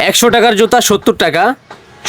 100 টাকার জুতা 70 টাকা,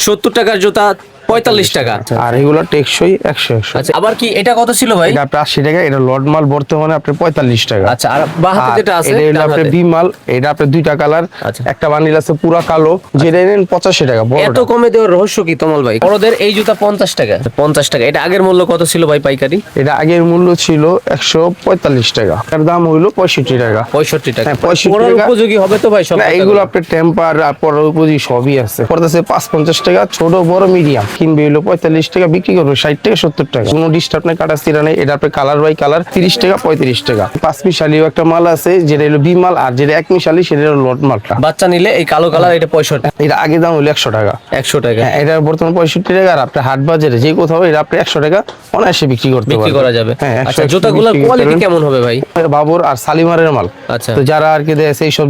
70 টাকার জুতা 45 টাকা। আর এগুলো টেকসই 100। আচ্ছা, আবার কি এটা কত ছিল ভাই? এটা আপনার 80 টাকা, এটা লট মাল বর্তমানে আপনার 45 টাকা। আচ্ছা, আর বাঁ হাতে যেটা আছে এটা হলো আপনার বি মাল, এটা আপনার দুইটা কালার, আচ্ছা। একটা বান্ডিল আছে পুরা কালো, যেটা নেন 85 টাকা। এত কমে দেওয়ার রহস্য কি তমাল ভাই? বড়দের এই জুতা 50 টাকা, 50 টাকা। এটা আগের মূল্য কত ছিল ভাই পাইকারি? এটা আগের মূল্য ছিল 145 টাকা, এর দাম হইলো 65 টাকা। 65 টাকা। হ্যাঁ, 65 পরার টাকা। উপযোগী হবে তো ভাই সব? না, এগুলো আপনার টেম্পার আর পরার উপযোগী সবই আছে। পড়তেছে 550 টাকা, ছোট বড় মিডিয়াম। কিনবে হলো 45 টাকা, বিক্রি করবে 60 টাকা 70 টাকা। কোনো ডিস্টার্ব নেই, কাটা ছিঁড়া নেই। এটা আপনার কালার বাই কালার 30 টাকা 35 টাকা। 5 মিশালিও একটা মাল আছে, যেটা হলো বি মাল, আর যেটা 1 মিশালি সেটা হলো লট মালটা। বাচ্চা নিলে এই কালো কালার এটা 65, এটা আগে দাম হলো 100 টাকা। 100 টাকা হ্যাঁ, এটা বর্তমানে 65 টাকা। আর আপনার হাট বাজারে যে কোথাও এটা আপনি 100 টাকা অনায়াসে বিক্রি করতে বিক্রি পারবেন। করা যাবে। হ্যাঁ, 100 আচ্ছা, জুতাগুলোর বিক্রি করতে কোয়ালিটি পারবেন। কেমন হবে ভাই? বাবর আর শালিমারের মাল। আচ্ছা। তো যারা আর কি সেই সব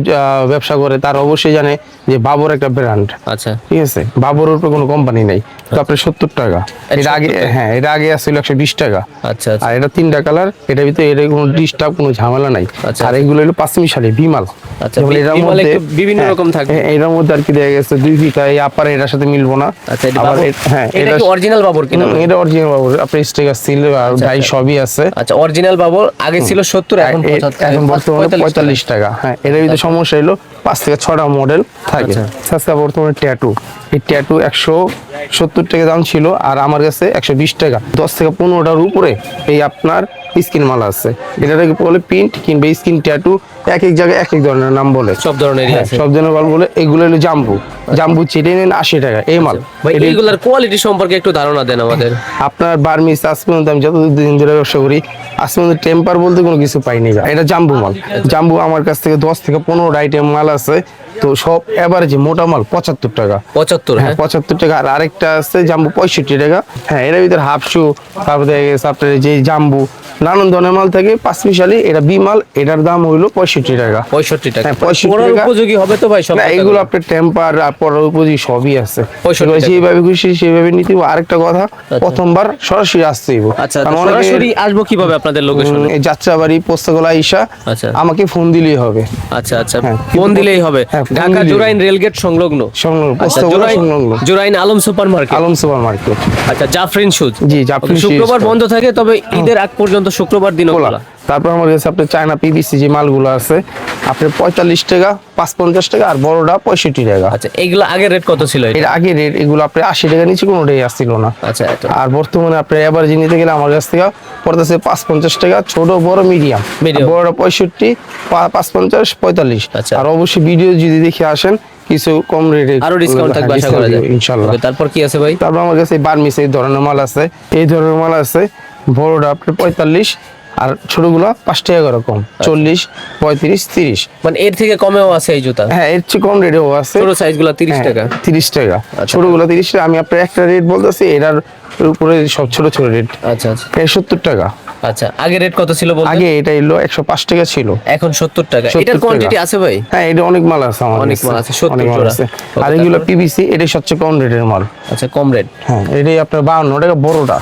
ব্যবসা করে তারা অবশ্যই জানে যে বাবর একটা ব্র্যান্ড। আচ্ছা, ঠিক আছে, বাবরের উপরে কোনো কোম্পানি নাই। তো আপনার 70 টাকা। এটা আগে 70 টাকা। হ্যাঁ, এটা আগে আসছিল 120 টাকা। আচ্ছা, আচ্ছা। আর এটা 3টা কালার, এটার ভিতরে এটা কোনো ডিস্টার্ব কোনো ঝামেলা নাই। আচ্ছা। আর এগুলো হলো 5 মিশালি বিমাল। আচ্ছা, যেমন এটার বিমাল মধ্যে একটু বিভিন্ন রকম থাকবে। এটার মধ্যে আর কি দেখা গেছে 2 ফিতা, এই আপার এটার সাথে মিলবো না। আচ্ছা, এটা আবার বাবর। হ্যাঁ, এটা কি অরিজিনাল বাবর কিনা? এটা অরিজিনাল বাবর। আপনার স্টিকার সিল আর ডাই সবই আছে। আচ্ছা, অরিজিনাল বাবর আগে ছিল 70, এখন 75, এখন বর্তমানে 45 টাকা। হ্যাঁ, এর ভিতরে সমস্যা হলো 5 থেকে 6টা মডেল থাকে। আচ্ছা, বর্তমানে ট্যাটু, এই ট্যাটু 170 টাকা দাম ছিল, আর আমার কাছে 120 টাকা। 10 থেকে 15টার উপরে এই আপনার স্কিন মাল আছে। এটাকে বলে প্রিন্ট কিংবা স্কিন ট্যাটু, এক এক জায়গায় এক এক ধরনের নাম বলে। সব ধরনেরই হ্যাঁ, আছে। সব ধরনের মাল বলে। এগুলো হলো জাম্বু। জাম্বু চেটে নেন 80 টাকা এই মাল। ভাই এইগুলার কোয়ালিটি সম্পর্কে একটু ধারণা দেন আমাদের। আপনার বার্মিস আজ পর্যন্ত আমি যতদিন ধরে ব্যবসা করি, আজ পর্যন্ত টেম্পার বলতে কোনো কিছু পাইনি। এটা জাম্বু মাল। জাম্বু আমার কাছ থেকে 10 থেকে 15টা আইটেম মাল আছে। তো সব এভারেজে মোটা মাল 75 টাকা। 75? হ্যাঁ, 75 টাকা। আর আরেকটা আছে জাম্বু 65 টাকা। হ্যাঁ, এর ভিতরে হাফ শু, তারপরে আপনার যে জাম্বু, নানান ধরনের মাল থাকে। 5 মিশালি, এটা বি মাল, এটার দাম হইলো 65 টাকা। 65 টাকা। হ্যাঁ, 65 পরার টাকা। উপযোগী হবে তো ভাই সব? না, এগুলো আপনার টেম্পার আর পরার উপযোগী সবই আছে। 65 এবার টাকা। যেভাবে খুশি সেভাবে নিতে হবে। আরেকটা কথা, প্রথমবার সরাসরি আসতে হইব। আচ্ছা, কারণ অনেকে সরাসরি আসবো কিভাবে আপনাদের লোকেশনে? এই যাত্রাবাড়ি পোস্তগোলা ঈশা, আচ্ছা। আমাকে ফোন দিলেই হবে। আচ্ছা, আচ্ছা, হ্যাঁ, ফোন দিলেই হবে। হ্যাঁ, ফোন ঢাকা দিলেই জুরাইন রেলগেট সংলগ্ন। সংলগ্ন, আচ্ছা, পোস্তগোলা সংলগ্ন, Jurain Alam super market. Alam super market. আচ্ছা, জাফরিন শুজ। জি, জাফরিন ওকে, শুজ শুক্রবার store। বন্ধ থাকে, তবে ঈদের আগ পর্যন্ত শুক্রবার দিনও খোলা। খোলা। তারপর আমার কাছে আপনার চায়না পিভিসি যে মালগুলো আছে, আপনার 45 টাকা, 550 টাকা, আর বড়টা 65 টাকা। আচ্ছা, এইগুলো আগের রেট কত ছিল? এর আগে রেট এগুলো আপনার 80 টাকা নিচে কোনোটাই আসছিল না। আচ্ছা, এটা আর বর্তমানে আপনার এভারেজ নিতে গেলে আমার কাছ থেকে পড়তেছে 550 টাকা, ছোট বড় মিডিয়াম। Medium। বড়টা 65, 550, 45। আচ্ছা। আর অবশ্যই ভিডিও যদি দেখে আসেন, কিছু কম রেটে আরো ডিসকাউন্ট থাকবে আশা করা যায় ইনশাআল্লাহ। ওকে, তারপর কি আছে ভাই? তারপর আমার কাছে বার্মিস এই ধরনের মাল আছে। এই ধরনের মাল আছে, বড়টা আপনার 45, আর ছোটগুলো 5 টাকা করে কম, 40, 35, 30। মানে এর থেকে কমেও আছে এই জুতা? হ্যাঁ, এর চেয়ে কম রেটেও আছে। ছোট সাইজগুলো 30 হ্যাঁ, টাকা। 30 টাকা। আচ্ছা। ছোটগুলো 30 টাকা। আমি আপনার একটা রেট বলতেছি, এটার উপরে সব ছোট ছোট রেট। আচ্ছা, আচ্ছা, 70 টাকা। আচ্ছা। আগে রেট কত ছিল বলতে? আগে এটা এলো 105 টাকা ছিল, এখন 70 টাকা। 70 এটার টাকা। কোয়ান্টিটি আছে ভাই? হ্যাঁ, এটা অনেক মাল আছে আমার অনেক কাছে। মাল আছে, 70 অনেক মাল জোড়া। আছে। ওকে, আর এগুলো তারপর? পিভিসি, এটাই সবচেয়ে কম রেটের মাল। আচ্ছা, কম রেট। হ্যাঁ, এটাই আপনার 52 টাকা বড়টা,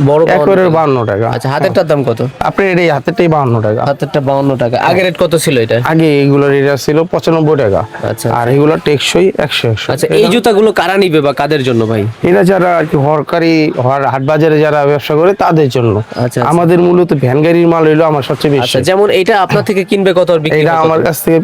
বড় একবারে 52 টাকা। আচ্ছা, হাতেরটার দাম কত? আপনার এটাই হাতেরটাই 52 টাকা। হাতেরটা 52 টাকা। আগে রেট কত ছিল এটা? আগে এগুলোর এটা ছিল 95 টাকা। আচ্ছা। আর এগুলো টেকসই 100। আচ্ছা, এই জুতাগুলো কারা নিবে বা কাদের জন্য ভাই? এরা যারা আর কি হরকারি হাট বাজারে যারা ব্যবসা করে তাদের জন্য। আচ্ছা। আমাদের মূলত ভ্যান গাড়ির মাল হইলো আমার সবচেয়ে বেশি। আচ্ছা, যেমন এটা আপনার থেকে কিনবে কত আর বিক্রি এটা কত? আমার কাছ থেকে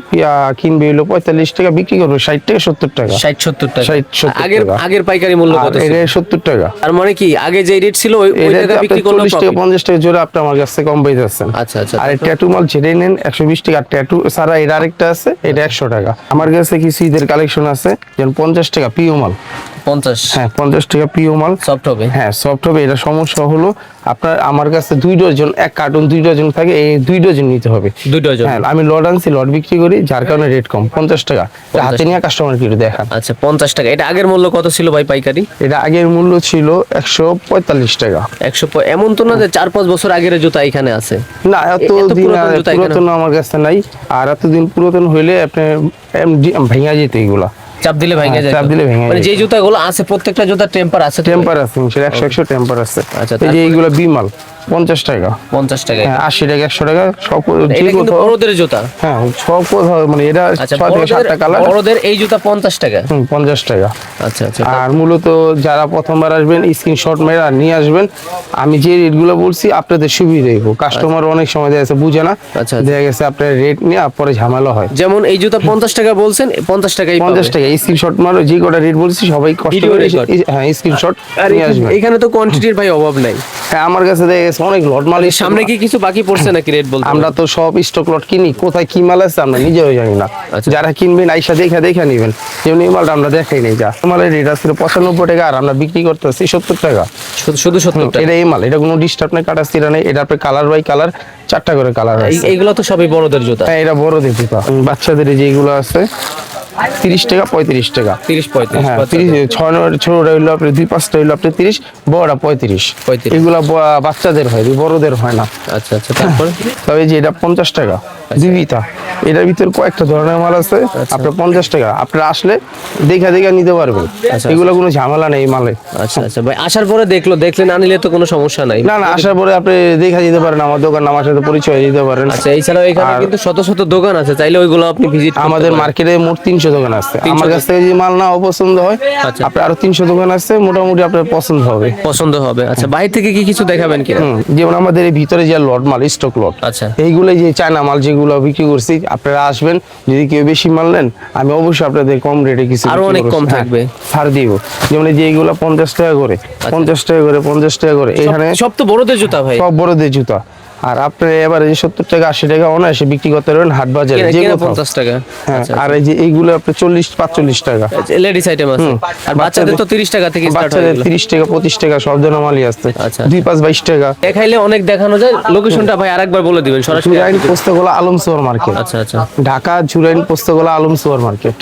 কিনবে হইলো 45 টাকা, বিক্রি করবে 60 টাকা 70 টাকা। 60-70 টাকা। 60-70 আগের টাকা। আগের পাইকারি মূল্য আর কত ছিল? এটা 70 টাকা। তার মানে কি আগে যে রেট ছিল ওই এটা টাকা বিক্রি করলে 40 টাকা 50 টাকা জোড়া আপনি আমার কাছ থেকে কম পেয়ে যাচ্ছেন। আচ্ছা, আচ্ছা। আর ট্যাটু মাল যেটাই নেন 120 টাকা। ট্যাটু ছাড়া এর আরেকটা আছে, এটা 100 টাকা। আমার কাছে কিছু ঈদের কালেকশন আছে, যেমন 50 টাকা পিও মাল। 50? হ্যাঁ, 50 টাকা পিও মাল। সফট হবে? হ্যাঁ, সফট হবে। এটা সমস্যা হলো আপনার আমার কাছে 2 ডজন, এক কার্টুন 2 ডজন থাকে, এই 2 ডজন নিতে হবে। 2 ডজন? হ্যাঁ, আমি লট আনছি, লট বিক্রি করি, যার কারণে রেট কম 50 টাকা। হাতে নিয়ে কাস্টমার একটু দেখান। আচ্ছা, 50 টাকা। এটা আগের মূল্য কত ছিল ভাই পাইকারি? এটা আগের মূল্য ছিল 145 টাকা। 100? এমন তো না যে 4-5 বছর আগের জুতা এখানে আছে? না, এত এত দিন পুরাতন জুতা এখানে? পুরাতন আমার কাছে নাই। আর এতদিন পুরাতন হইলে আপনি ভেঙে যেত এগুলা। চাপ দিলে ভেঙে যায়? চাপ দিলে ভেঙে মানে যায়। যে জুতাগুলো আছে প্রত্যেকটা জুতা টেম্পার আছে তো? টেম্পার আছে, 100 টেম্পার আছে। আচ্ছা, এই যে এইগুলো বিমাল, 50 টাকা। 50 টাকা। হ্যাঁ 80 টাকা 100 টাকা সব যে এটা কিন্তু কোথাও। বড়দের জুতা। হ্যাঁ সব কোথাও মানে এটা আচ্ছা 6 থেকে 7টা কালার। বড়দের এই জুতা 50 টাকা। 50 টাকা। আচ্ছা আচ্ছা। আর মূলত যারা প্রথমবার আসবেন স্ক্রিনশট মেরে নিয়ে আসবেন, আমি যে রেটগুলো বলছি আপনাদের সুবিধা হইব। কাস্টমার অনেক সময় দেখা গেছে বুঝে না, আচ্ছা। দেখা গেছে আপনার রেট নিয়ে পরে ঝামেলা হয়। যেমন এই জুতা 50 টাকা বলছেন, 50 টাকাই 50 টাকা স্ক্রিনশট মারো, যে কটা রেট বলছি সবাই কষ্ট Video করে record। হ্যাঁ স্ক্রিনশট আর নিয়ে আসবেন। এখানে তো কোয়ান্টিটির ভাই অভাব নাই। হ্যাঁ আমার কাছে দেখা গেছে অনেক লট মাল সামনে কি কিছু বাকি পড়ছে নাকি রেট বলতে? আমরা তো সব স্টক লট কিনি, কোথায় কি মাল আছে আমরা নিজেও জানি না। আচ্ছা। যারা কিনবেন আইসা দেখা নিবেন, যেমন এই মালটা আমরা দেখাই নাই। যা মালের রেট আছে 95 টাকা, আর আমরা বিক্রি করতেছি 70 টাকা। শুধু 70 টাকা। এটা এই মাল, এটা কোনো ডিস্টার্ব নেই, কাটা ছিড়া নেই। এটা আপনার কালার বাই কালার 4টা করে কালার আছে। এইগুলো তো সবই বড়দের জুতা। হ্যাঁ এটা বড়দের জুতা। বাচ্চাদের যেগুলো আছে 30 টাকা 35 টাকা। 30 35। হ্যাঁ 30 ছোটটা হইলো আপনার 2-5টা হইলো আপনার 30, বড়টা 35। 35। এগুলা বাচ্চাদের হয়, বড়দের হয় না। আচ্ছা আচ্ছা। তারপর তবে যে এটা 50 টাকা দুইটা, এটার ভিতর কয়েকটা ধরনের মাল আছে। আপনার 50 টাকা, আপনারা আসলে দেখা নিতে পারবেন। আচ্ছা। এগুলো কোনো ঝামেলা নেই এই মালে। আচ্ছা আচ্ছা ভাই, আসার পরে দেখলে না নিলে তো কোনো সমস্যা নাই। না আসার পরে আপনি দেখা দিতে পারেন আমার দোকান, আমার সাথে পরিচয় দিতে পারেন। আচ্ছা, এছাড়াও এখানে কিন্তু শত শত দোকান আছে, চাইলে ওইগুলো আপনি ভিজিট আমাদের মার্কেটে মোট 300 দোকান আছে। 300 আমার কাছ থেকে যদি মাল না অপছন্দ হয়, আচ্ছা। আপনার আরো 300 দোকান আছে, মোটামুটি আপনার পছন্দ হবে। পছন্দ হবে। আচ্ছা, বাইরে থেকে কি কিছু দেখাবেন কিনা? যেমন আমাদের এই ভিতরে যে লট মাল, স্টক লট, আচ্ছা। এইগুলো যে চায়না মাল যেগুলো বিক্রি করছি, আপনারা আসবেন, যদি কেউ বেশি মাল নেন আমি অবশ্যই আপনাদের কম রেটে কিছু আরো বিক্রি অনেক করছি। কম হ্যাঁ, থাকবে। ছাড় দিব। যেমন এই যে এইগুলো 50 টাকা করে, 50 টাকা করে, 50 টাকা করে। এখানে সব তো বড়দের জুতা ভাই। সব বড়দের জুতা। আর আপনি এবারে যে 70 টাকা 80 টাকা অনায়াসে বিক্রি করতে পারবেন হাট বাজারে যে কেনা কোথাও। 50 টাকা। হ্যাঁ আচ্ছা, আর এই যে এইগুলো আপনি 40-45 টাকা। লেডিস আইটেম আছে। আর বাচ্চাদের তো 30 টাকা থেকে স্টার্ট হয়। বাচ্চাদের 30 টাকা 25 টাকা সব ধরনের মালই আছে। আচ্ছা। 2-5-22 টাকা। দেখাইলে অনেক দেখানো যায়। লোকেশনটা ভাই আরেকবার বলে দিবেন সরাসরি। Jurain Postogola Alam super market. আচ্ছা আচ্ছা। Dhaka Jurain Postogola Alam super market.